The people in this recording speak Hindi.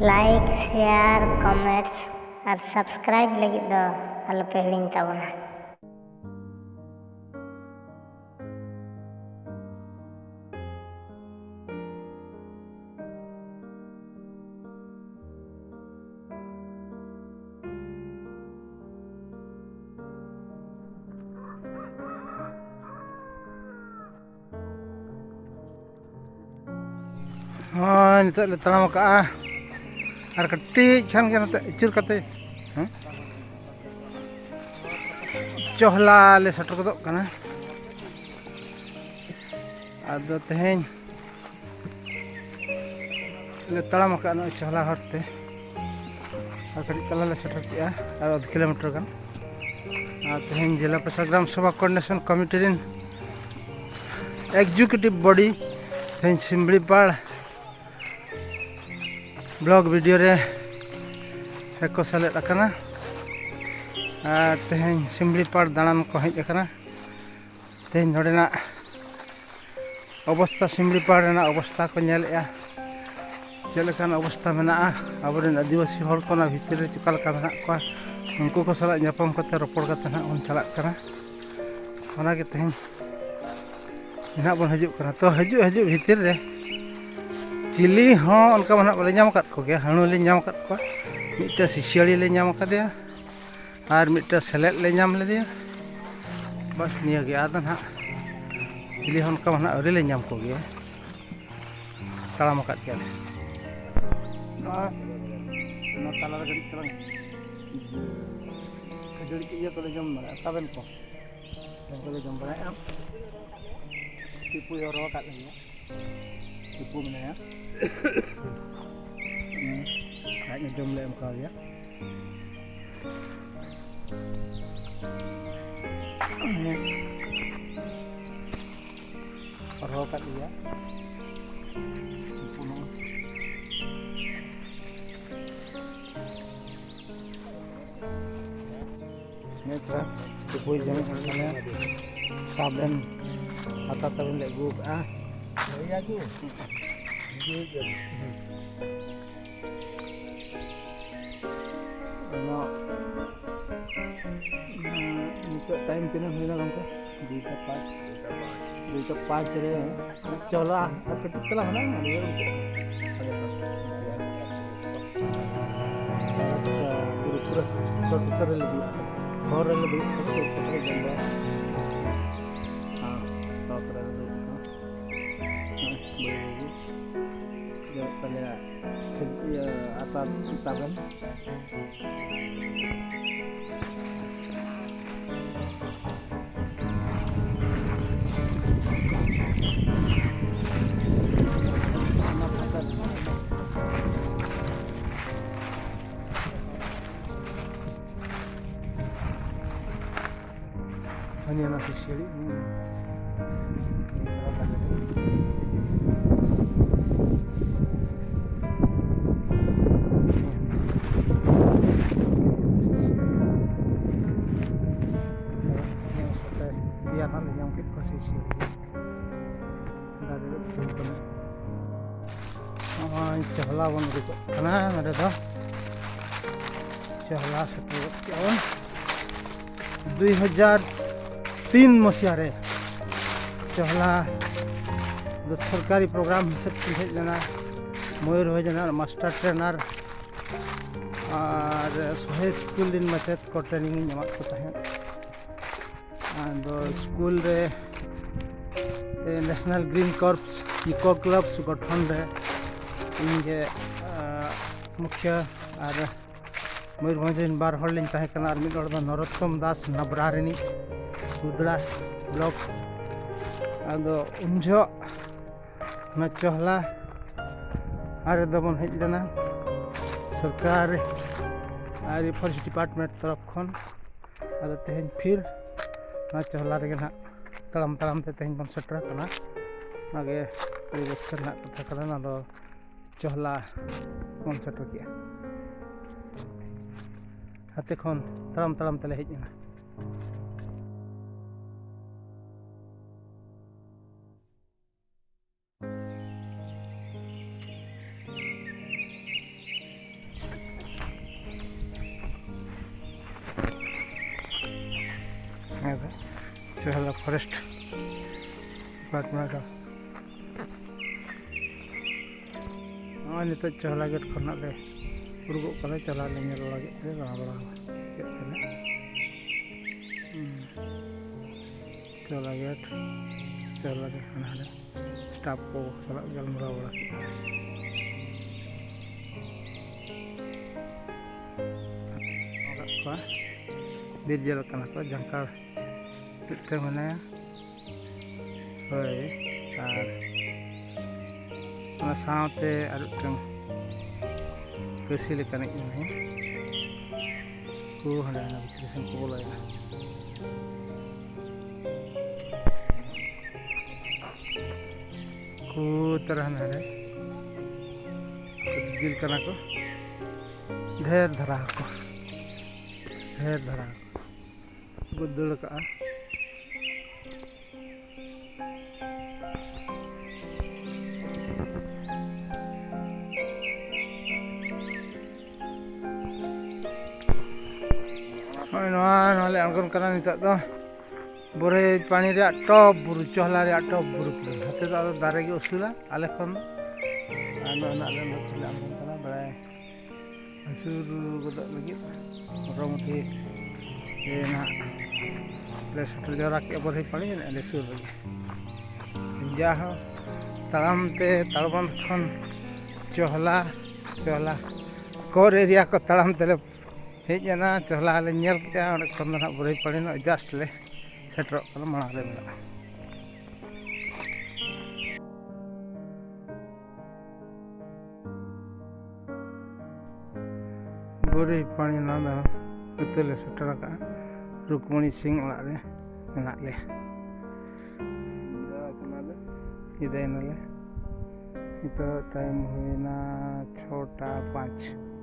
लाइक शेयर कमेंट्स और सब्सक्राइब लगी दो अलपे हिड़िंग ताबोना। हाँ नितल ले तलाम का और कट्टी छान के नते इचुर कते चोहला ले सटर को कना आदो तेहें ले तलाम का न चोहला हरते और कट्टी तला ले सटर किया और 1 किलोमीटर का तेहें जिला प्रशासन ग्राम सभा कोऑर्डिनेशन कमिटी रिन एग्जीक्यूटिव बॉडी तेहें सिमलीपाल ब्लॉग वीडियो रे को सेलेद अकना तेहें सिमलीपाल दालान को हेज अकना तेहें नोडेना अवस्था सिमलीपाल रेना अवस्था को नेलेया चेलेकान अवस्था मेना आबोरेन आदिवासी हर कोना भितर रे चुकालका मेना को उनको को सला ᱧᱟᱯᱟᱢ कते रोपड़ कते ना उन चलाक कना ओना के तेहें ना बन हजु कना तो हजु भितर रे चिली हाँ उनका मना बोले नाम कत को गया हाणु ले नाम कत को मिटा सिसियाड़ी ले नाम कदिया और मिटा सेलेट ले नाम ले दिया बस निया गया आदन हा चिली हाँ उनका मना अरे ले नाम को गया तलाम कत गया ना तला गड़ी तलांग खजड़ी के ये तो ले जम ना साबन को ले जम बना आप tipu yo ro kat lagi tipu mana ya kayaknya jom le kali ya ro kat dia tipu no ini tuh tipu jam sana saben atau tabin lek gub iya tu ano nito time tino hina gamko 2:05 रे चला कटकला हना पूरा छोटे लगी और लगी जंगल apa taban hanya nasi siri yang ke posisi dari itu चहला बन करना मेरे तो चहला सेवन 2003 मसीहा रे चहला सरकारी प्रोग्राम हिसाब से हेज लेना मयूर हो जाना मास्टर ट्रेनर और सोहे स्कूल दिन मचेत को ट्रेनिंग ᱧᱟᱢᱟᱜ को तहें स्कूल रे national green corps eco clubs गठन रे इनके मुख्य और मयूरभंज बार हर लिंग तहें कना और मिद हर दो नरोत्तम दास नबरारिनी उदड़ा ब्लॉक आदो उनजो ना चहला आरे दबन हेज लेना सरकार और फॉरेस्ट डिपार्टमेंट तरफ खन आदो तेहें फिर ना चहला रे ना तड़म ते तेहें बन सेटर कना आगे परिवेश ना कथा कना ना दो चहला बन सेटर किया हाथे खन तड़म तेले हेज ना चहला फॉरेस्ट डिपार्टमेंट नित चहला गेट खना ले उरुगोग कले चला ले नेल लगे ते बड़ा बड़ा गेट तेले चहला गेट हना स्टाफ को सला गलमरा बड़ा बिरजल कना को जंकार पिटे मने होय are ona saute arutang kesi lekana ini ku handa na bikisan ko bola ya ku तरह है गिल कना को ढेर धरा गुदुड़ का नले आंगन करना निता दो बुरे पानी रे टॉप बुरु चहला रे टॉप बुरु हाते तो दारे के उसूला आले खन आनो नाले नले आंगन करना बड़े असुर गद लगी मोटामुटी ये ना ले सटल जरा के बुरे पानी ने सुर लगी जा हो तालम खन चहला कोर एरिया को तालम तेले हेजना चहला ले नेल के ओने खन ना बुरे पानी न जस्ट ले सेटर कल मांग ले मेना बुरे पानी ना दा उतले सेटर का रुक्मणी सिंह ओला रे मेना ले इदे नले इतो टाइम हुईना 6:05